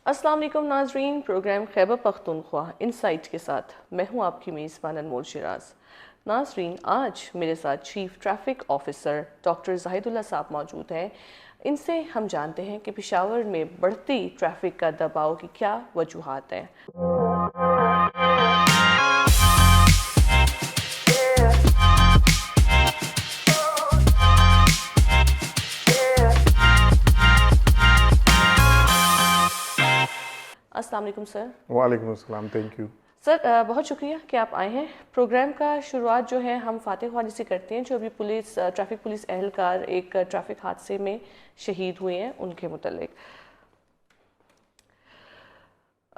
السلام علیکم ناظرین، پروگرام خیبر پختونخوا انسائٹ کے ساتھ میں ہوں آپ کی میزبان انمول شیراز۔ ناظرین، آج میرے ساتھ چیف ٹریفک آفیسر ڈاکٹر زاہد اللہ صاحب موجود ہیں۔ ان سے ہم جانتے ہیں کہ پشاور میں بڑھتی ٹریفک کا دباؤ کی کیا وجوہات ہیں۔ السلام علیکم سر۔ وعلیکم السلام، تھینک یو سر، بہت شکریہ کہ آپ آئے ہیں۔ پروگرام کا شروعات جو ہے ہم فاتح خواجہ سے کرتے ہیں، جو ابھی ٹریفک پولیس اہلکار ایک ٹریفک حادثے میں شہید ہوئے ہیں، ان کے متعلق۔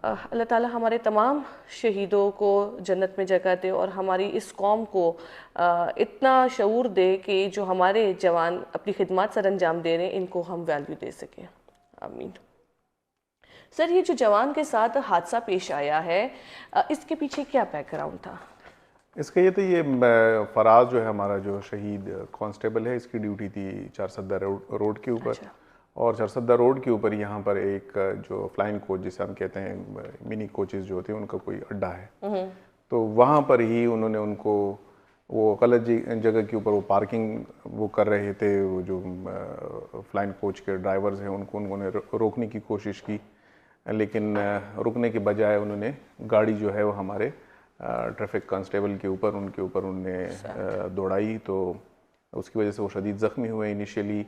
اللہ تعالیٰ ہمارے تمام شہیدوں کو جنت میں جگہ دے اور ہماری اس قوم کو اتنا شعور دے کہ جو ہمارے جوان اپنی خدمات سر انجام دے رہے ہیں ان کو ہم ویلیو دے سکیں، آمین۔ سر، یہ جو جوان کے ساتھ حادثہ پیش آیا ہے، اس کے پیچھے کیا بیک گراؤنڈ تھا؟ اس کا یہ تو یہ فراز جو ہے ہمارا جو شہید کانسٹیبل ہے، اس کی ڈیوٹی تھی چارسدہ روڈ کے اوپر، اور چارسدہ روڈ کے اوپر یہاں پر ایک جو فلائنگ کوچ جسے ہم کہتے ہیں منی کوچز جو ہوتے ہیں، ان کا کوئی اڈا ہے، تو وہاں پر ہی انہوں نے ان کو وہ غلط جگہ کے اوپر وہ پارکنگ وہ کر رہے تھے، وہ جو فلائنگ کوچ کے ڈرائیورز ہیں انہوں نے روکنے کی کوشش کی، لیکن رکنے کے بجائے انہوں نے گاڑی جو ہے وہ ہمارے ٹریفک کانسٹیبل کے اوپر انہوں نے دوڑائی، تو اس کی وجہ سے وہ شدید زخمی ہوئے۔ انیشیلی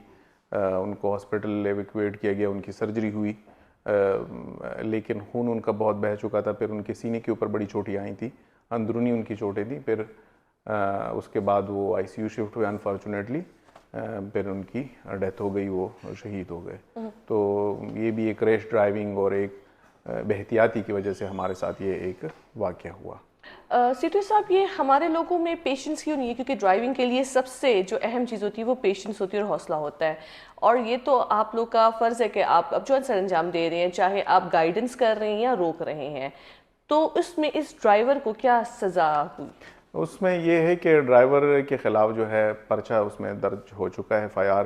ان کو ہاسپٹل ایویکویٹ کیا گیا، ان کی سرجری ہوئی، لیکن خون ان کا بہت بہہ چکا تھا، پھر ان کے سینے کے اوپر بڑی چوٹیں آئی تھیں، اندرونی ان کی چوٹیں تھیں، پھر اس کے بعد وہ آئی سی یو شفٹ ہوئے انفارچونیٹلی، پھر ان کی ڈیتھ ہو گئی، وہ شہید ہو گئے۔ تو یہ بھی ایک ریش ڈرائیونگ اور ایک بے احتیاطی کی وجہ سے ہمارے ساتھ یہ ایک واقعہ ہوا۔ سیٹو صاحب، یہ ہمارے لوگوں میں پیشنس کیوں نہیں ہے؟ کیونکہ ڈرائیونگ کے لیے سب سے جو اہم چیز ہوتی ہے وہ پیشنس ہوتی ہے اور حوصلہ ہوتا ہے، اور یہ تو آپ لوگ کا فرض ہے کہ آپ اب جو سر انجام دے رہے ہیں، چاہے آپ گائیڈنس کر رہے ہیں یا روک رہے ہیں، تو اس میں اس ڈرائیور کو کیا سزا ہوئی؟ اس میں یہ ہے کہ ڈرائیور کے خلاف جو ہے پرچہ اس میں درج ہو چکا ہے، FIR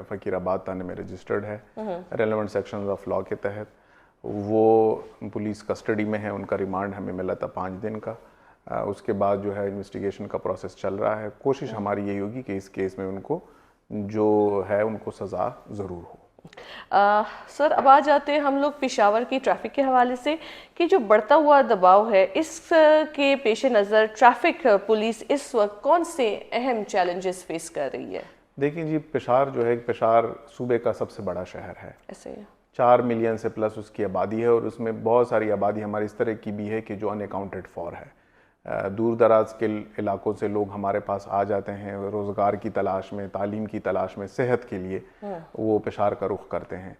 فقیر آباد تھانے میں رجسٹرڈ ہے، ریلیونٹ سیکشنز آف لاء کے تحت۔ وہ پولیس کسٹڈی میں ہے، ان کا ریمانڈ ہمیں ملا تھا 5 دن کا۔ اس کے بعد جو ہے انویسٹیگیشن کا پروسیس چل رہا ہے۔ کوشش ہماری یہی ہوگی کہ اس کیس میں ان کو جو ہے ان کو سزا ضرور ہو۔ سر، اب آ جاتے ہیں ہم لوگ پشاور کی ٹریفک کے حوالے سے کہ جو بڑھتا ہوا دباؤ ہے، اس کے پیش نظر ٹریفک پولیس اس وقت کون سے اہم چیلنجز فیس کر رہی ہے؟ دیکھیں جی، پشاور جو ہے، پشاور صوبے کا سب سے بڑا شہر ہے، ایسے ہی 4 ملین سے پلس اس کی آبادی ہے، اور اس میں بہت ساری آبادی ہماری اس طرح کی بھی ہے کہ جو ان اکاؤنٹڈ فار ہے۔ دور دراز کے علاقوں سے لوگ ہمارے پاس آ جاتے ہیں روزگار کی تلاش میں، تعلیم کی تلاش میں، صحت کے لیے وہ پشاور کا رخ کرتے ہیں،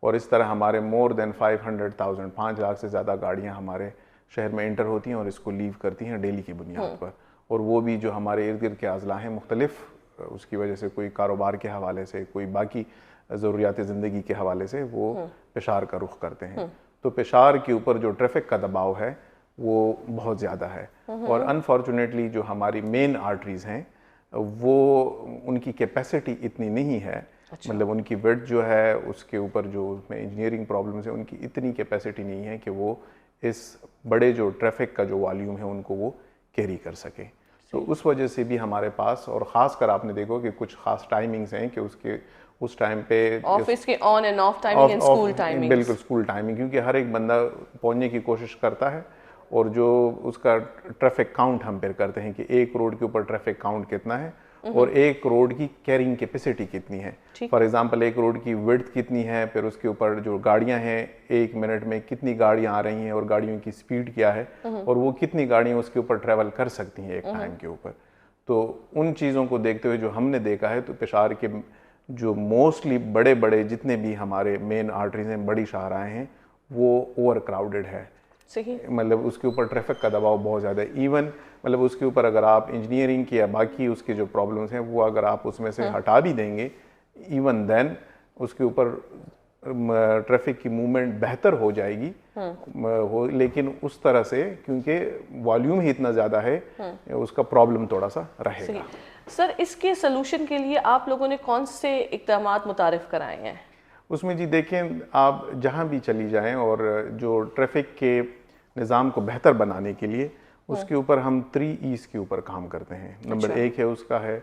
اور اس طرح ہمارے مور دین 500,000 5 لاکھ سے زیادہ گاڑیاں ہمارے شہر میں انٹر ہوتی ہیں اور اس کو لیو کرتی ہیں ڈیلی کی بنیاد پر، اور وہ بھی جو ہمارے ارد گرد کے اضلاع ہیں مختلف، اس کی وجہ سے کوئی کاروبار کے حوالے سے، کوئی باقی ضروریات زندگی کے حوالے سے وہ پشاور کا رخ کرتے ہیں۔ تو پشاور کے اوپر جو ٹریفک کا دباؤ ہے وہ بہت زیادہ ہے، اور انفارچونیٹلی جو ہماری مین آرٹریز ہیں وہ ان کی کیپیسٹی اتنی نہیں ہے، مطلب ان کی ویڈتھ جو ہے اس کے اوپر جو اس میں انجینئرنگ پرابلمز ہیں، ان کی اتنی کیپیسٹی نہیں ہے کہ وہ اس بڑے جو ٹریفک کا جو والیوم ہے ان کو وہ کیری کر سکے۔ تو اس وجہ سے بھی ہمارے پاس، اور خاص کر آپ نے دیکھو کہ کچھ خاص ٹائمنگز ہیں کہ اس ٹائم پہ آفس کے on and of timing and school timing, بالکل اسکول ٹائمنگ، کیونکہ ہر ایک بندہ پہنچنے کی کوشش کرتا ہے، اور جو اس کا ٹریفک کاؤنٹ ہم پھر کرتے ہیں کہ ایک روڈ کے اوپر ٹریفک کاؤنٹ کتنا ہے اور ایک روڈ کی کیرنگ کیپیسٹی کتنی ہے۔ فار ایگزامپل ایک روڈ کی وڈتھ کتنی ہے، پھر اس کے اوپر جو گاڑیاں ہیں 1 منٹ میں کتنی گاڑیاں آ رہی ہیں اور گاڑیوں کی سپیڈ کیا ہے، اور وہ کتنی گاڑیاں اس کے اوپر ٹریول کر سکتی ہیں ایک ٹائم کے اوپر۔ تو ان چیزوں کو دیکھتے ہوئے جو ہم نے دیکھا ہے، تو پشاور کے جو موسٹلی بڑے جتنے بھی ہمارے مین آرٹریز ہیں، بڑی شاہراہیں ہیں، وہ اوور کراؤڈڈ ہے، مطلب اس کے اوپر ٹریفک کا دباؤ بہت زیادہ ہے۔ ایون مطلب اس کے اوپر اگر آپ انجینئرنگ کی یا باقی اس کے جو پرابلمس ہیں وہ اگر آپ اس میں سے ہٹا بھی دیں گے، ایون دین اس کے اوپر ٹریفک کی موومنٹ بہتر ہو جائے گی، لیکن اس طرح سے کیونکہ والیوم ہی اتنا زیادہ ہے، اس کا پرابلم تھوڑا سا رہے گا۔ سر، اس کے سلوشن کے لیے آپ لوگوں نے کون سے اقدامات متعارف کرائے ہیں؟ اس میں جی دیکھیں آپ جہاں بھی چلی جائیں اور جو ٹریفک کے نظام کو بہتر بنانے کے لیے اس کے اوپر ہم 3 ایز کے اوپر کام کرتے ہیں. نمبر 1 ہے اس کا ہے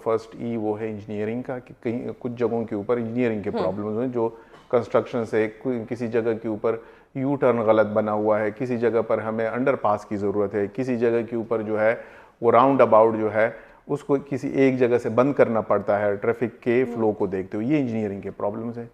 فرسٹ ای وہ ہے انجینئرنگ کا, کہ کہیں کچھ جگہوں کے اوپر انجینئرنگ کے پرابلمز ہیں جو کنسٹرکشن سے, کسی جگہ کے اوپر یو ٹرن غلط بنا ہوا ہے, کسی جگہ پر ہمیں انڈر پاس کی ضرورت ہے, کسی جگہ کے اوپر جو ہے وہ راؤنڈ اباؤٹ جو ہے اس کو کسی ایک جگہ سے بند کرنا پڑتا ہے ٹریفک کے فلو کو دیکھتے ہوئے. یہ انجینئرنگ کے پرابلمز ہیں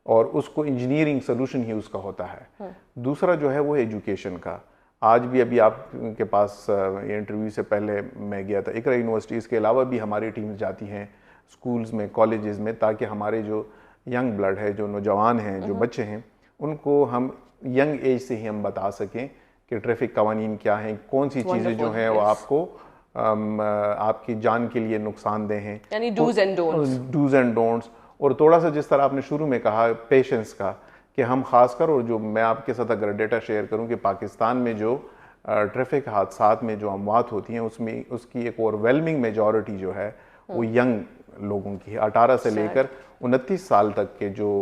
اور اس کو انجینئرنگ سلوشن ہی اس کا ہوتا ہے. دوسرا جو ہے وہ ایجوکیشن کا. آج بھی ابھی آپ کے پاس یہ انٹرویو سے پہلے میں گیا تھا اقرا یونیورسٹی, اس کے علاوہ بھی ہماری ٹیمز جاتی ہیں سکولز میں, کالجز میں, تاکہ ہمارے جو ینگ بلڈ ہے, جو نوجوان ہیں, جو بچے ہیں, ان کو ہم ینگ ایج سے ہی ہم بتا سکیں کہ ٹریفک قوانین کیا ہیں, کون سی چیزیں جو ہیں وہ آپ کو آپ کی جان کے لیے نقصان دہ ہیں, یعنی ڈوز اینڈ ڈونٹس. اور تھوڑا سا جس طرح آپ نے شروع میں کہا پیشنس کا, کہ ہم خاص کر, اور جو میں آپ کے ساتھ اگر ڈیٹا شیئر کروں کہ پاکستان میں جو ٹریفک حادثات میں جو اموات ہوتی ہیں اس میں اس کی ایک اوورویلمنگ میجورٹی جو ہے وہ ینگ لوگوں کی ہے. 18 سے لے کر 29 سال تک کے جو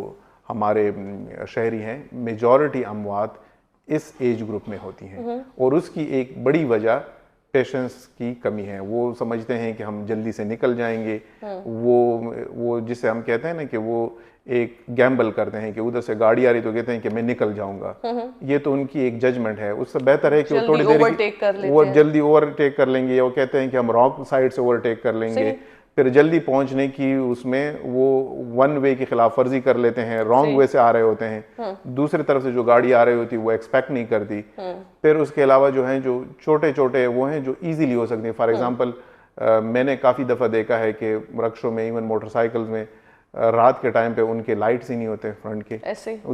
ہمارے شہری ہیں, میجورٹی اموات اس ایج گروپ میں ہوتی ہیں. اور اس کی ایک بڑی وجہ پیشنس کی کمی ہے. وہ سمجھتے ہیں کہ ہم جلدی سے نکل جائیں گے, وہ جسے ہم کہتے ہیں نا کہ وہ ایک گیمبل کرتے ہیں کہ ادھر سے گاڑی آ رہی تو کہتے ہیں کہ میں نکل جاؤں گا. یہ تو ان کی ایک ججمنٹ ہے. اس سے بہتر ہے کہ وہ تھوڑی دیر وہ جلدی اوور ٹیک کر لیں گے, یا وہ کہتے ہیں کہ ہم رانگ سائڈ سے اوور ٹیک کر لیں گے, پھر جلدی پہنچنے کی اس میں وہ ون وے کی خلاف ورزی کر لیتے ہیں, رانگ وے سے آ رہے ہوتے ہیں, دوسری طرف سے جو گاڑی آ رہی ہوتی ہے وہ ایکسپیکٹ نہیں کرتی. پھر اس کے علاوہ جو ہیں جو چھوٹے چھوٹے وہ ہیں جو ایزیلی ہو سکتے ہیں. فار ایگزامپل میں نے کافی دفعہ دیکھا ہے کہ رکشوں میں, ایون موٹر سائیکلز میں, رات کے ٹائم پہ ان کے لائٹس ہی نہیں ہوتے فرنٹ کے,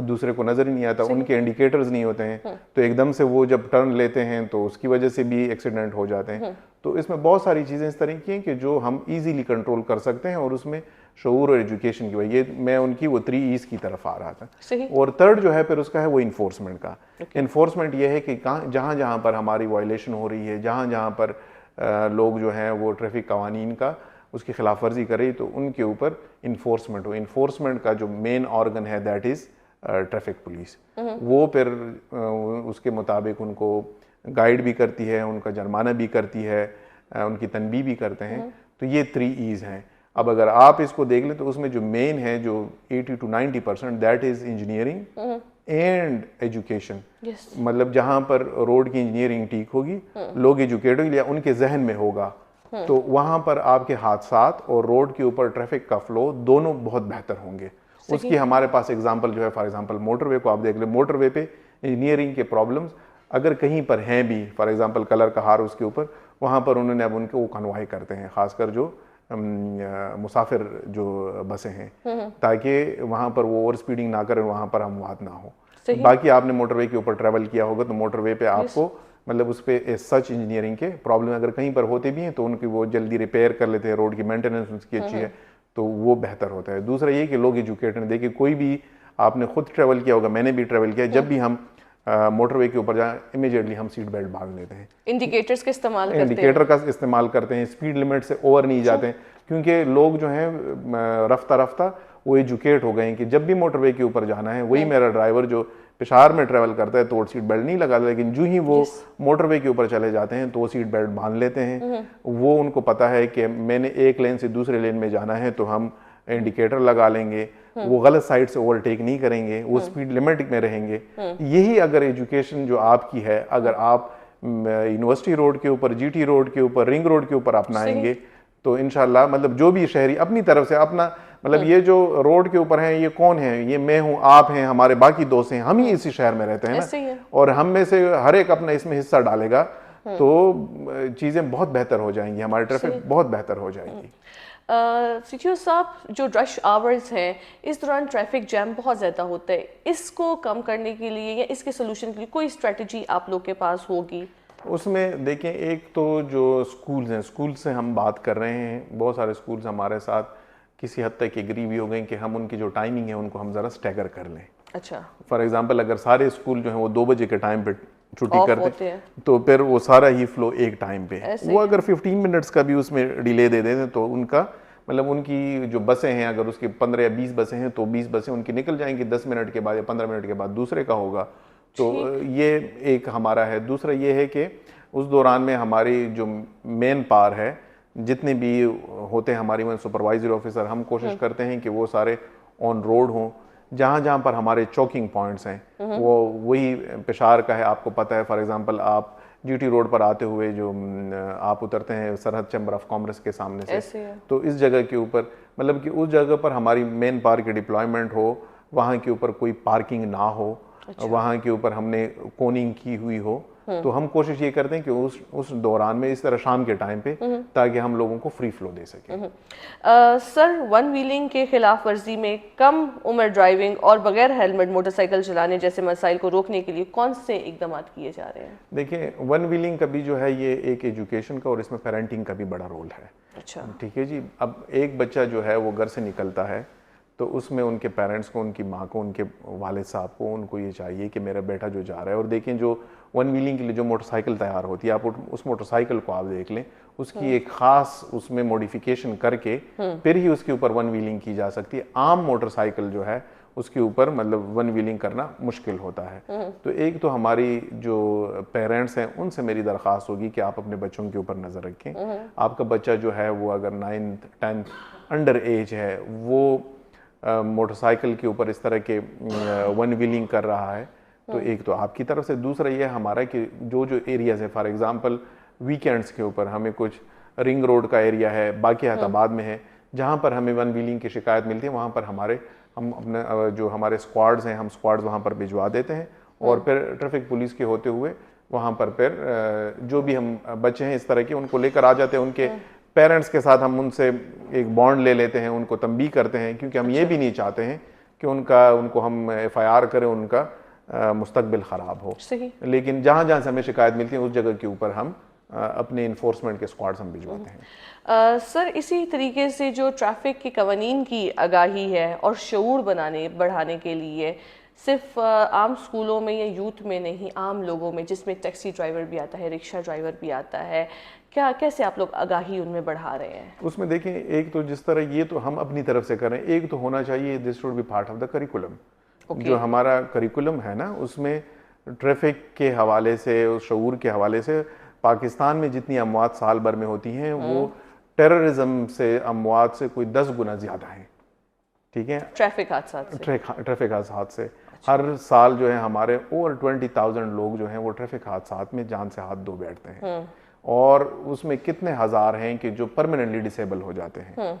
دوسرے کو نظر ہی نہیں آتا, ان کے انڈیکیٹرز نہیں ہوتے ہیں, تو ایک دم سے وہ جب ٹرن لیتے ہیں تو اس کی وجہ سے بھی ایکسیڈنٹ ہو جاتے ہیں. تو اس میں بہت ساری چیزیں اس طرح کی ہیں کہ جو ہم ایزیلی کنٹرول کر ستے ہیں, اور اس میں شعور اور ایجوکیشن کی وجہ, یہ میں ان کی وہ 3 ایز کی طرف آ رہا تھا. اور تھرڈ جو ہے پھر اس کا ہے وہ انفورسمنٹ کا. انفورسمنٹ یہ ہے کہ جہاں جہاں پر ہماری وائلیشن ہو رہی ہے, جہاں جہاں پر لوگ جو ہیں وہ ٹریفک قوانین کا اس کی خلاف ورزی کر رہی, تو ان کے اوپر انفورسمنٹ ہو. انفورسمنٹ کا جو مین آرگن ہے دیٹ از ٹریفک پولیس. وہ پھر اس کے مطابق ان کو گائیڈ بھی کرتی ہے, ان کا جرمانہ بھی کرتی ہے, ان کی تنبیہ بھی کرتے ہیں. تو یہ 3 ایز ہیں. اب اگر آپ اس کو دیکھ لیں تو اس میں جو مین ہے جو 80 to 90% that is engineering and education. مطلب جہاں پر روڈ کی انجینئرنگ ٹھیک ہوگی, لوگ ایجوکیٹ ہوگی, یا ان کے ذہن میں ہوگا, تو وہاں پر آپ کے حادثات اور روڈ کے اوپر ٹریفک کا فلو دونوں بہت بہتر ہوں گے. اس کی ہمارے پاس ایگزامپل جو ہے, فار ایگزامپل موٹر وے کو آپ دیکھ لیں. موٹر وے پہ انجینئرنگ کے پرابلمز اگر کہیں پر ہیں بھی, فار ایگزامپل کلر کا ہار اس کے اوپر, وہاں پر انہوں نے اب ان کو وہ کنوائی کرتے ہیں, خاص کر جو مسافر جو بسیں ہیں, تاکہ وہاں پر وہ اوور سپیڈنگ نہ کریں, وہاں پر اموات نہ ہو. باقی آپ نے موٹر وے کے اوپر ٹریول کیا ہوگا تو موٹر وے پہ آپ کو مطلب اس پہ سچ انجینئرنگ کے پرابلم اگر کہیں پر ہوتے بھی ہیں تو ان کی وہ جلدی ریپیئر کر لیتے ہیں, روڈ کی مینٹیننس اس کی اچھی ہے, تو وہ بہتر ہوتا ہے. دوسرا یہ کہ لوگ ایجوکیٹ ہیں. دیکھیے کوئی بھی آپ نے خود ٹریول کیا ہوگا, میں نے بھی ٹریول کیا, جب بھی ہم موٹر وے کے اوپر جائیں امیجیٹلی ہم سیٹ بیلٹ باندھ لیتے ہیں, انڈیکیٹرز کا استعمال کرتے ہیں, اسپیڈ لمٹ سے اوور نہیں جاتے ہیں, کیونکہ لوگ جو ہیں رفتہ رفتہ وہ ایجوکیٹ ہو گئے ہیں کہ جب بھی موٹر وے کے اوپر جانا ہے, وہی میرا ڈرائیور جو پشاور میں ٹریول کرتا ہے تو وہ سیٹ بیلٹ نہیں لگاتا, لیکن جو ہی وہ موٹر وے کے اوپر چلے جاتے ہیں تو وہ سیٹ بیلٹ باندھ لیتے ہیں. وہ ان کو پتا ہے کہ میں نے ایک لین سے دوسرے لین میں جانا ہے تو ہم انڈیکیٹر لگا لیں گے, وہ غلط سائڈ سے اوورٹیک نہیں کریں گے, وہ سپیڈ لمٹ میں رہیں گے. یہی اگر ایجوکیشن جو آپ کی ہے, اگر آپ یونیورسٹی روڈ کے اوپر, جی ٹی روڈ کے اوپر, رنگ روڈ کے اوپر اپنائیں گے تو انشاءاللہ مطلب جو بھی شہری اپنی طرف سے اپنا مطلب یہ جو روڈ کے اوپر ہیں یہ کون ہیں, یہ میں ہوں, آپ ہیں, ہمارے باقی دوست ہیں, ہم ہی اسی شہر میں رہتے ہیں نا, اور ہم میں سے ہر ایک اپنا اس میں حصہ ڈالے گا تو چیزیں بہت بہتر ہو جائیں گی, ہماری ٹریفک بہت بہتر ہو جائے گی. سی صاحب, جو رش آورز ہیں اس دوران ٹریفک جیم بہت زیادہ ہوتا ہے, اس کو کم کرنے کے لیے یا اس کے سلوشن کے لیے کوئی اسٹریٹجی آپ لوگ کے پاس ہوگی؟ اس میں دیکھیں, ایک تو جو سکولز ہیں, سکول سے ہم بات کر رہے ہیں, بہت سارے سکولز ہمارے ساتھ کسی حد تک ایگری بھی ہو گئے کہ ہم ان کی جو ٹائمنگ ہے ان کو ہم ذرا اسٹیگر کر لیں. اچھا, فار ایگزامپل اگر سارے اسکول جو ہیں وہ 2 بجے کے ٹائم پہ چھٹی کرتے ہیں تو پھر وہ سارا ہی فلو ایک ٹائم پہ, وہ اگر 15 منٹس کا بھی اس میں ڈیلے دے دیتے تو ان کا مطلب ان کی جو بسیں ہیں اگر اس کی 15 یا 20 بسیں ہیں تو 20 بسیں ان کی نکل جائیں گی 10 منٹ کے بعد یا 15 منٹ کے بعد دوسرے کا ہوگا. تو یہ ایک ہمارا ہے. دوسرا یہ ہے کہ اس دوران میں ہماری جو مین پار ہے جتنے بھی ہوتے ہیں ہماری سپروائزری آفیسر, ہم کوشش کرتے ہیں کہ وہ سارے آن روڈ ہوں. جہاں جہاں پر ہمارے چوکنگ پوائنٹس ہیں وہ وہی پشاور کا ہے, آپ کو پتہ ہے. فار ایگزامپل آپ جی ٹی روڈ پر آتے ہوئے جو آپ اترتے ہیں سرحد چیمبر آف کامرس کے سامنے سے, تو اس جگہ کے اوپر مطلب کہ اس جگہ پر ہماری مین پار کی ڈپلائمنٹ ہو, وہاں کے اوپر کوئی پارکنگ نہ ہو, وہاں کے اوپر ہم نے کوننگ کی ہوئی ہو. تو ہم کوشش یہ کرتے ہیں کہ اس دوران میں اس طرح شام کے ٹائم پہ تاکہ ہم لوگوں کو فری فلو دے سکیں. سر, ون ویلنگ کے خلاف ورزی میں کم عمر ڈرائیونگ اور بغیر ہیلمٹ موٹر سائیکل چلانے جیسے مسائل کو روکنے کے لیے کون سے اقدامات کیے جا رہے ہیں؟ دیکھیں, ون ویلنگ کا بھی جو ہے یہ ایک ایجوکیشن کا اور اس میں پیرنٹنگ کا بھی بڑا رول ہے. اچھا, ٹھیک ہے جی. اب ایک بچہ جو ہے وہ گھر سے نکلتا ہے تو اس میں ان کے پیرنٹس کو, ان کی ماں کو, ان کے والد صاحب کو, ان کو یہ چاہیے کہ میرا بیٹا جو جا رہا ہے, اور دیکھیں جو ون ویلنگ کے لیے جو موٹر سائیکل تیار ہوتی ہے, آپ اس موٹر سائیکل کو آپ دیکھ لیں, اس کی ایک خاص اس میں موڈیفیکیشن کر کے پھر ہی اس کے اوپر ون ویلنگ کی جا سکتی ہے. عام موٹر سائیکل جو ہے اس کے اوپر مطلب ون ویلنگ کرنا مشکل ہوتا ہے. تو ایک تو ہماری جو پیرنٹس ہیں ان سے میری درخواست ہوگی کہ آپ اپنے بچوں کے اوپر نظر رکھیں. آپ کا بچہ جو ہے وہ اگر 9th 10th انڈر ایج ہے وہ موٹر سائیکل کے اوپر اس طرح کے ون ویلنگ کر رہا ہے, تو ایک تو آپ کی طرف سے. دوسرا یہ ہمارا کہ جو ایریاز ہے, فار ایگزامپل ویکینڈس کے اوپر ہمیں کچھ رنگ روڈ کا ایریا ہے, باقیات آباد میں ہے, جہاں پر ہمیں ون ویلنگ کی شکایت ملتی ہے, وہاں پر ہم اپنے جو ہمارے اسکواڈز ہیں, ہم اسکواڈز وہاں پر بھجوا دیتے ہیں, اور پھر ٹریفک پولیس کے ہوتے ہوئے وہاں پر پھر جو بھی ہم بچے ہیں اس طرح کے ان کو لے کر آ جاتے ہیں. ان کے پیرنٹس کے ساتھ ہم ان سے ایک بانڈ لے لیتے ہیں, ان کو تنبیہ کرتے ہیں, کیونکہ ہم یہ بھی نہیں چاہتے ہیں کہ ان کو ہم FIR کریں, ان کا مستقبل خراب ہو. لیکن جہاں جہاں سے ہمیں شکایت ملتی ہے اس جگہ کے اوپر ہم اپنے انفورسمنٹ کے اسکواڈز ہم بھجواتے ہیں. سر, اسی طریقے سے جو ٹریفک کے قوانین کی آگاہی ہے اور شعور بڑھانے کے لیے صرف عام اسکولوں میں یا یوتھ میں نہیں, عام لوگوں میں جس میں ٹیکسی ڈرائیور بھی آتا ہے, رکشہ ڈرائیور بھی آتا ہے, کیسے آپ لوگ آگاہی ان میں بڑھا رہے ہیں؟ اس میں دیکھیں, ایک تو جس طرح یہ تو ہم اپنی طرف سے کریں, ایک تو ہونا چاہیے this should be part of the curriculum. جو ہمارا کریکولم ہے نا اس میں ٹریفک کے حوالے سے, شعور کے حوالے سے, پاکستان میں جتنی اموات سال بھر میں ہوتی ہیں وہ ٹیررزم سے اموات سے کوئی 10 گنا زیادہ ہیں. ٹھیک ہے, ٹریفک حادثات سے ہر سال جو ہے ہمارے اوور 20,000 لوگ جو ہیں وہ ٹریفک حادثات میں جان سے ہاتھ دھو بیٹھتے ہیں, اور اس میں کتنے ہزار ہیں کہ جو پرماننٹلی ڈسیبل ہو جاتے ہیں,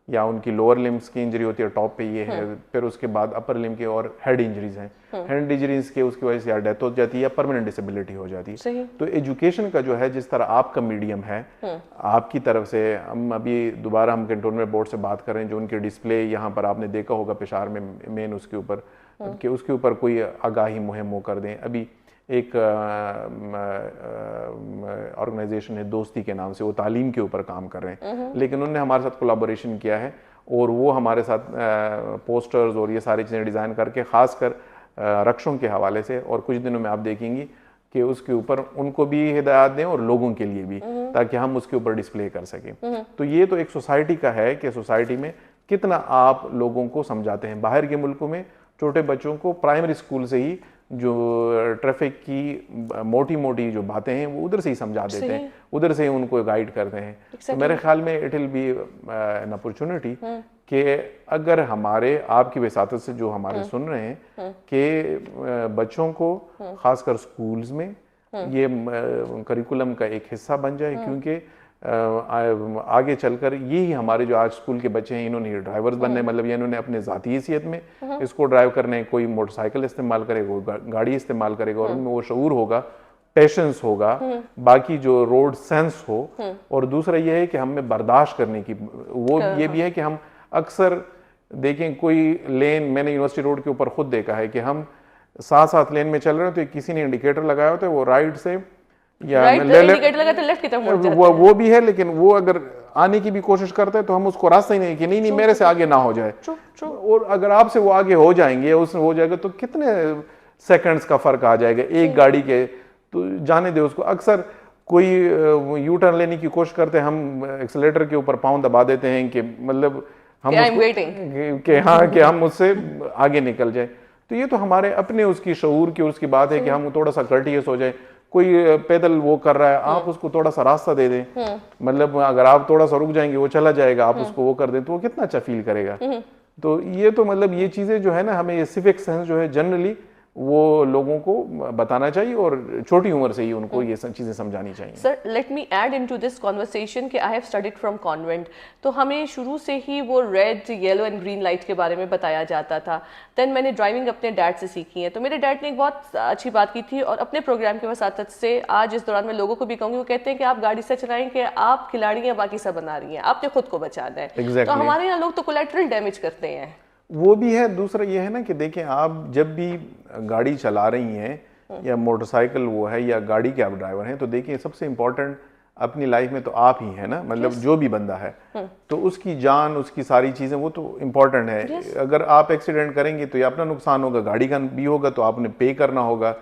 یا ان کی لوور لمبس کی انجری ہوتی ہے, ٹاپ پہ یہ ہے, پھر اس کے بعد اپر لمب کے اور ہیڈ انجریز ہیں. ہیڈ انجریز کے اس کی وجہ سے یا ڈیتھ ہو جاتی ہے یا پرماننٹ ڈسیبلٹی ہو جاتی ہے. تو ایجوکیشن کا جو ہے جس طرح آپ کا میڈیم ہے, آپ کی طرف سے ہم ابھی دوبارہ ہم کنٹونمنٹ بورڈ سے بات کر رہے ہیں, جو ان کے ڈسپلے یہاں پر آپ نے دیکھا ہوگا پشاور میں مین اس کے اوپر کہ اس کے اوپر کوئی آگاہی مہم وہ کر دیں. ابھی ایک آرگنائزیشن ہے دوستی کے نام سے, وہ تعلیم کے اوپر کام کر رہے ہیں, لیکن انہوں نے ہمارے ساتھ کولیبوریشن کیا ہے, اور وہ ہمارے ساتھ پوسٹرز اور یہ ساری چیزیں ڈیزائن کر کے خاص کر رکشوں کے حوالے سے, اور کچھ دنوں میں آپ دیکھیں گی کہ اس کے اوپر ان کو بھی ہدایات دیں اور لوگوں کے لیے بھی, تاکہ ہم اس کے اوپر ڈسپلے کر سکیں. تو یہ تو ایک سوسائٹی کا ہے کہ سوسائٹی میں کتنا آپ لوگوں کو سمجھاتے ہیں. باہر کے ملکوں میں چھوٹے بچوں کو پرائمری اسکول سے ہی جو ٹریفک کی موٹی موٹی جو باتیں ہیں وہ ادھر سے ہی سمجھا دیتے ہیں, ادھر سے ہی ان کو گائیڈ کرتے ہیں. تو میرے خیال میں it will be an opportunity کہ اگر ہمارے آپ کی وساطت سے جو ہمارے سن رہے ہیں کہ بچوں کو خاص کر سکولز میں یہ کریکولم کا ایک حصہ بن جائے, کیونکہ آگے چل کر یہی ہمارے جو آج اسکول کے بچے ہیں انہوں نے ڈرائیورز بننے, مطلب یہ انہوں نے اپنے ذاتی حیثیت میں اس کو ڈرائیو کرنے, کوئی موٹر سائیکل استعمال کرے گا, کوئی گاڑی استعمال کرے گا, اور ان میں وہ شعور ہوگا, پیشنس ہوگا, باقی جو روڈ سینس ہو. اور دوسرا یہ ہے کہ ہم میں برداشت کرنے کی وہ یہ بھی ہے کہ ہم اکثر دیکھیں کوئی لین, میں نے یونیورسٹی روڈ کے اوپر خود دیکھا ہے کہ ہم ساتھ لین میں چل رہے ہیں تو کسی نے انڈیکیٹر لگایا ہوتا ہے, وہ رائٹ سے یا وہ بھی ہے, لیکن وہ اگر آنے کی بھی کوشش کرتا ہے تو ہم اس کو راستہ ہی نہیں کہ نہیں میرے سے آگے نہ ہو جائے. اور اگر آپ سے وہ آگے ہو جائیں گے, اس ہو جائے گا تو کتنے سیکنڈز کا فرق آ جائے گا ایک گاڑی کے, تو جانے دے اس کو. اکثر کوئی یو ٹرن لینے کی کوشش کرتے ہیں ہم ایکسیلیٹر کے اوپر پاؤں دبا دیتے ہیں کہ مطلب ہم کہ ہاں کہ ہم اس سے آگے نکل جائیں. تو یہ تو ہمارے اپنے اس کی شعور کی اس کی بات ہے کہ ہم تھوڑا سا کرٹیس ہو جائیں. کوئی پیدل وہ کر رہا ہے آپ اس کو تھوڑا سا راستہ دے دیں, مطلب اگر آپ تھوڑا سا رک جائیں گے وہ چلا جائے گا, آپ اس کو وہ کر دیں تو وہ کتنا اچھا فیل کرے گا. تو یہ تو مطلب یہ چیزیں جو ہے نا ہمیں یہ سیوک سینس جو ہے جنرلی وہ لوگوں کو بتانا چاہیے اور چھوٹی عمر سے ہی ان کو یہ چیزیں سمجھانی چاہیے. Sir let me add in to this conversation کہ I have studied from convent, تو ہمیں شروع سے ہی وہ red yellow and green light کے بارے میں بتایا جاتا تھا. دین میں نے ڈرائیونگ اپنے ڈیڈ سے سیکھی ہے, تو میرے ڈیڈ نے ایک بہت اچھی بات کی تھی اور اپنے پروگرام کے وساطت سے آج اس دوران میں لوگوں کو بھی کہوں گی, وہ کہتے ہیں کہ آپ گاڑی سے چلائیں کہ آپ کھلاڑی ہیں باقی سب بنا رہی ہیں, آپ نے خود کو بچانا ہے. تو ہمارے یہاں لوگ تو کولیٹرل ڈیمیج کرتے ہیں. وہ بھی ہے. دوسرا یہ ہے نا کہ دیکھیں آپ جب بھی گاڑی چلا رہی ہیں یا موٹر سائیکل وہ ہے یا گاڑی کے آپ ڈرائیور ہیں, تو دیکھیں سب سے امپورٹنٹ اپنی لائف میں تو آپ ہی ہیں نا, مطلب جو بھی بندہ ہے تو اس کی جان اس کی ساری چیزیں وہ تو امپورٹنٹ ہے. اگر آپ ایکسیڈنٹ کریں گے تو یہ اپنا نقصان ہوگا, گاڑی کا بھی ہوگا تو آپ نے پے کرنا ہوگا,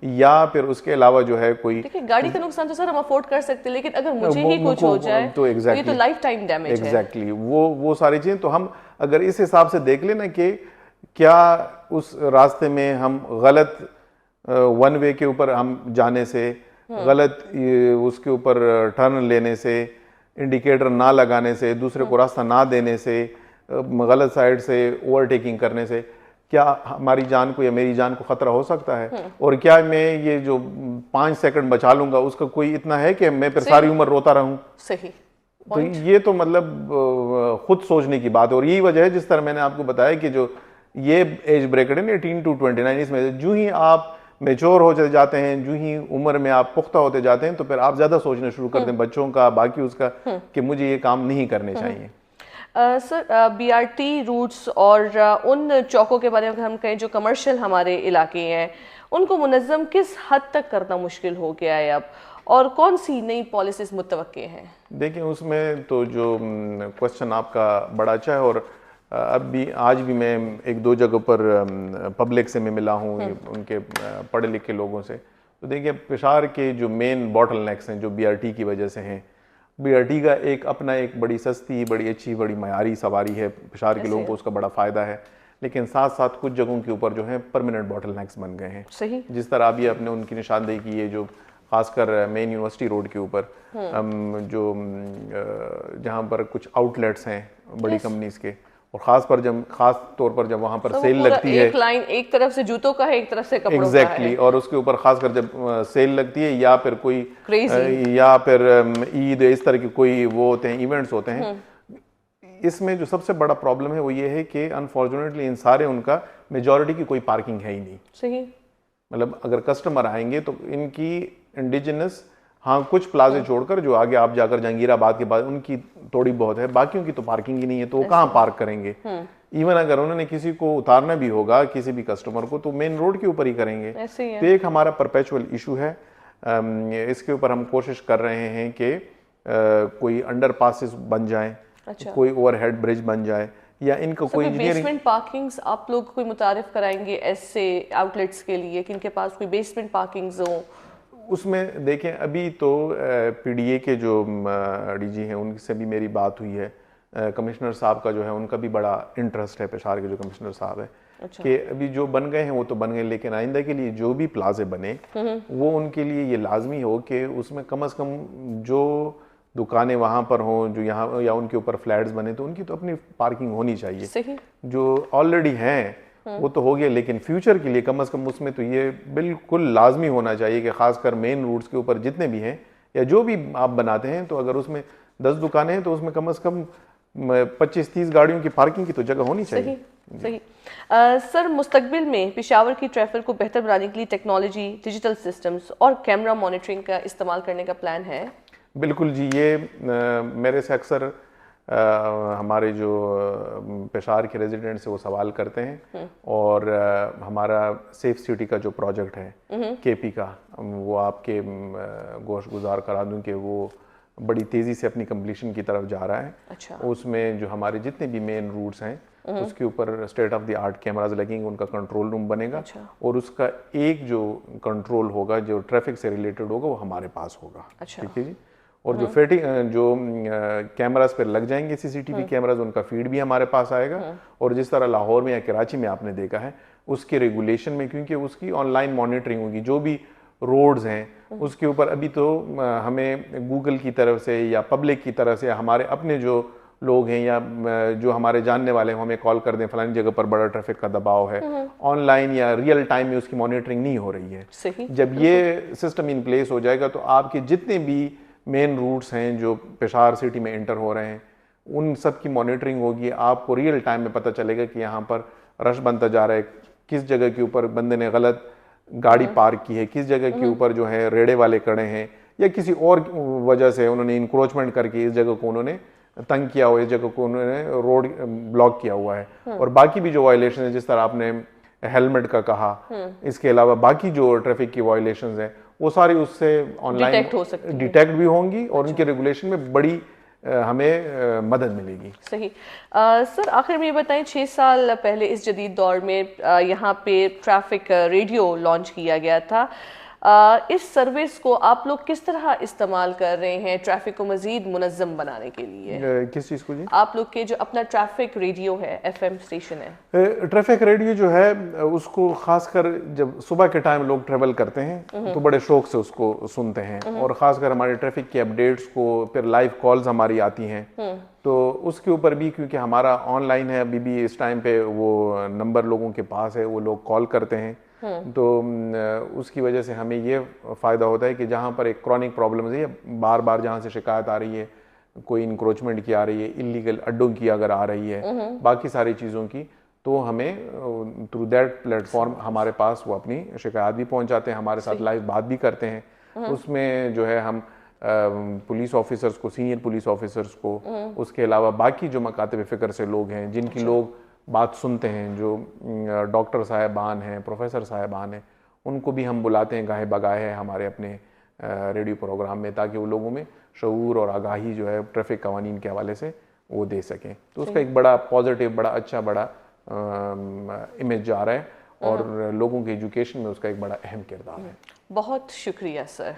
یا پھر اس کے علاوہ جو ہے کوئی گاڑی کا نقصان تو سر ہم افورڈ کر سکتے ہیں, لیکن اگر مجھے ہی کچھ ہو جائے تو یہ تو لائف ٹائم ڈیمیج ہے. ایگزیکٹلی وہ ساری چیزیں. تو ہم اگر اس حساب سے دیکھ لیں نا کہ کیا اس راستے میں ہم غلط ون وے کے اوپر ہم جانے سے, غلط اس کے اوپر ٹرن لینے سے, انڈیکیٹر نہ لگانے سے, دوسرے کو راستہ نہ دینے سے, غلط سائڈ سے اوورٹیکنگ کرنے سے کیا ہماری جان کو یا میری جان کو خطرہ ہو سکتا ہے؟ اور کیا میں یہ جو 5 سیکنڈ بچا لوں گا اس کا کوئی اتنا ہے کہ میں پھر ساری عمر روتا رہوں؟ صحیح. تو یہ تو مطلب خود سوچنے کی بات ہے. اور یہی وجہ ہے جس طرح میں نے آپ کو بتایا کہ جو یہ ایج بریکٹ ہے 18 to 29, اس میں جو ہی آپ میچور ہو جاتے ہیں, جو ہی عمر میں آپ پختہ ہوتے جاتے ہیں, تو پھر آپ زیادہ سوچنا شروع کرتے ہیں بچوں کا, باقی اس کا, کہ مجھے یہ کام نہیں کرنے چاہیے. Sir B R T routes اور ان چوکوں کے بارے میں ہم کہیں جو کمرشل ہمارے علاقے ہیں, ان کو منظم کس حد تک کرنا مشکل ہو گیا ہے اب, اور کون سی نئی پالیسیز متوقع ہیں؟ دیکھیں اس میں تو جو کوشچن آپ کا بڑا اچھا ہے, اور اب بھی آج بھی میں 1-2 جگہ پر پبلک سے میں ملا ہوں, ان کے پڑھے لکھے لوگوں سے. تو دیکھیں پشاور کے جو مین باٹل نیکس ہیں جو بی آر ٹی کی وجہ سے ہیں, بی آر ٹی کا ایک اپنا ایک بڑی سستی, بڑی اچھی, بڑی معیاری سواری ہے, پشاور کے لوگوں کو اس کا بڑا فائدہ ہے. لیکن ساتھ ساتھ کچھ جگہوں کے اوپر جو ہیں پرماننٹ باٹل نیکس بن گئے ہیں. صحیح. جس طرح ابھی آپ نے ان کی نشاندہی کی ہے جو خاص کر مین یونیورسٹی روڈ کے اوپر جو جہاں پر کچھ آؤٹ لیٹس ہیں بڑی کمپنیز کے, اور خاص طور پر جب وہاں پر سیل لگتی ہے, ایک لائن ایک طرف سے جوتوں کا ہے ایک طرف سے کپڑوں کا ہے. ایگزیکٹلی. اور اس کے اوپر خاص کر جب سیل لگتی ہے یا پھر کوئی یا پھر عید اس طرح کے کوئی وہ ہوتے ہیں ایونٹس ہوتے ہیں, اس میں جو سب سے بڑا پرابلم ہے وہ یہ ہے کہ انفارچونیٹلی ان کا میجورٹی کی کوئی پارکنگ ہے ہی نہیں. صحیح. مطلب اگر کسٹمر آئیں گے تو ان کی انڈیجنس, ہاں کچھ پلازے چھوڑ کر جو آگے آپ جا کر جہانگیر آباد کے بعد ان کی تھوڑی بہت ہے, باقیوں کی تو پارکنگ ہی نہیں ہے, تو وہ کہاں پارک کریں گے؟ ایون اگر انہوں نے کسی کو اتارنا بھی ہوگا کسی بھی کسٹمر کو تو مین روڈ کے اوپر ہی کریں گے. تو ایک ہمارا پرپیچول ایشو ہے, اس کے اوپر ہم کوشش کر رہے ہیں کہ کوئی انڈر پاسز بن جائیں, کوئی اوور ہیڈ برج بن جائے, یا ان کو کوئی بیسمنٹ پارکنگز آپ لوگ کوئی متعارف کرائیں گے ایسے آؤٹ لیٹس کے لیے کہ ان کے پاس کوئی بیسمنٹ پارکنگز ہوں؟ اس میں دیکھیں ابھی تو پی ڈی اے کے جو ڈی جی ہیں ان سے بھی میری بات ہوئی ہے, کمشنر صاحب کا جو ہے ان کا بھی بڑا انٹرسٹ ہے, پشاور کے جو کمشنر صاحب ہے, کہ ابھی جو بن گئے ہیں وہ تو بن گئے, لیکن آئندہ کے لیے جو بھی پلازے بنے وہ ان کے لیے یہ لازمی ہو کہ اس میں کم از کم جو دکانیں وہاں پر ہوں جو یہاں یا ان کے اوپر فلیٹس بنے تو ان کی تو اپنی پارکنگ ہونی چاہیے. جو آلریڈی ہیں وہ تو ہو گیا, لیکن فیوچر کے لیے کم از کم اس میں تو یہ بالکل لازمی ہونا چاہیے کہ خاص کر مین روڈز کے اوپر جتنے بھی ہیں یا جو بھی آپ بناتے ہیں, تو اگر اس میں 10 دکانیں ہیں تو اس میں کم از کم 25-30 گاڑیوں کی پارکنگ کی تو جگہ ہونی چاہیے. صحیح. سر مستقبل میں پشاور کی ٹریفک کو بہتر بنانے کے لیے ٹیکنالوجی, ڈیجیٹل سسٹمز اور کیمرہ مانیٹرنگ کا استعمال کرنے کا پلان ہے؟ بالکل جی. یہ میرے سے اکثر ہمارے جو پشاور کے ریزیڈنٹس ہیں وہ سوال کرتے ہیں, اور ہمارا سیف سٹی کا جو پروجیکٹ ہے کے پی کا, وہ آپ کے گوش گزار کرا دوں کہ وہ بڑی تیزی سے اپنی کمپلیشن کی طرف جا رہا ہے. اس میں جو ہمارے جتنے بھی مین روٹس ہیں اس کے اوپر state of the art cameras لگیں گے, ان کا کنٹرول روم بنے گا, اور اس کا ایک جو کنٹرول ہوگا جو ٹریفک سے ریلیٹڈ ہوگا وہ ہمارے پاس ہوگا. ٹھیک ہے جی. اور جو کیمراز پہ لگ جائیں گے سی سی ٹی وی کیمراز, ان کا فیڈ بھی ہمارے پاس آئے گا. اور جس طرح لاہور میں یا کراچی میں آپ نے دیکھا ہے, اس کے ریگولیشن میں کیونکہ اس کی آن لائن مانیٹرنگ ہوگی, جو بھی روڈز ہیں اس کے اوپر ابھی تو ہمیں گوگل کی طرف سے یا پبلک کی طرف سے ہمارے اپنے جو لوگ ہیں یا جو ہمارے جاننے والے ہیں ہمیں کال کر دیں فلانی جگہ پر بڑا ٹریفک کا دباؤ ہے, آن لائن یا ریئل ٹائم میں اس کی مانیٹرنگ نہیں ہو رہی ہے. جب یہ سسٹم ان پلیس ہو جائے گا تو آپ کے جتنے بھی مین روٹس ہیں جو پشاور سٹی میں انٹر ہو رہے ہیں ان سب کی مانیٹرنگ ہوگی. آپ کو ریئل ٹائم میں پتہ چلے گا کہ یہاں پر رش بنتا جا رہا ہے, کس جگہ کے اوپر بندے نے غلط گاڑی پارک کی ہے, کس جگہ کے اوپر جو ہے ریڑے والے کڑے ہیں, یا کسی اور وجہ سے انہوں نے انکروچمنٹ کر کے اس جگہ کو انہوں نے تنگ کیا ہوا ہے, اس جگہ کو انہوں نے روڈ بلاک کیا ہوا ہے. اور باقی بھی جو وائلیشن ہیں, جس طرح آپ نے ہیلمٹ کا کہا, اس کے علاوہ باقی جو ٹریفک کی وائلیشنز ہیں وہ ساری اس سے آن لائن ڈیٹیکٹ بھی ہوں گی, اور ان کے ریگولیشن میں بڑی ہمیں مدد ملے گی. صحیح. سر آخر میں یہ بتائیں, 6 سال پہلے اس جدید دور میں یہاں پہ ٹریفک ریڈیو لانچ کیا گیا تھا. اس سروس کو آپ لوگ کس طرح استعمال کر رہے ہیں ٹریفک کو مزید منظم بنانے کے لیے؟ کس چیز کو جی؟ آپ لوگ کے جو اپنا ٹریفک ریڈیو ہے, ایف ایم اسٹیشن ہے. ٹریفک ریڈیو جو ہے اس کو خاص کر جب صبح کے ٹائم لوگ ٹریول کرتے ہیں تو بڑے شوق سے اس کو سنتے ہیں, اور خاص کر ہمارے ٹریفک کے اپڈیٹس کو, پھر لائیو کالز ہماری آتی ہیں تو اس کے اوپر بھی کیونکہ ہمارا آن لائن ہے ابھی بھی اس ٹائم پہ, وہ نمبر لوگوں کے پاس ہے, وہ لوگ کال کرتے ہیں. تو اس کی وجہ سے ہمیں یہ فائدہ ہوتا ہے کہ جہاں پر ایک کرونک پرابلمز ہے, بار بار جہاں سے شکایت آ رہی ہے, کوئی انکروچمنٹ کی آ رہی ہے, انلیگل اڈوں کی اگر آ رہی ہے, باقی ساری چیزوں کی, تو ہمیں تھرو دیٹ پلیٹ فارم ہمارے پاس وہ اپنی شکایات بھی پہنچاتے ہیں, ہمارے ساتھ لائیو بات بھی کرتے ہیں. اس میں جو ہے ہم پولیس آفیسرز کو, سینئر پولیس آفیسرز کو, اس کے علاوہ باقی جو مکاتب فکر سے لوگ ہیں جن کی لوگ بات سنتے ہیں, جو ڈاکٹر صاحبان ہیں, پروفیسر صاحبان ہیں, ان کو بھی ہم بلاتے ہیں گاہے بگاہے ہمارے اپنے ریڈیو پروگرام میں, تاکہ وہ لوگوں میں شعور اور آگاہی جو ہے ٹریفک قوانین کے حوالے سے وہ دے سکیں. تو اس کا ایک بڑا پازیٹیو, بڑا اچھا, بڑا امیج جا رہا ہے, اور لوگوں کے ایجوکیشن میں اس کا ایک بڑا اہم کردار ہے. بہت شکریہ سر.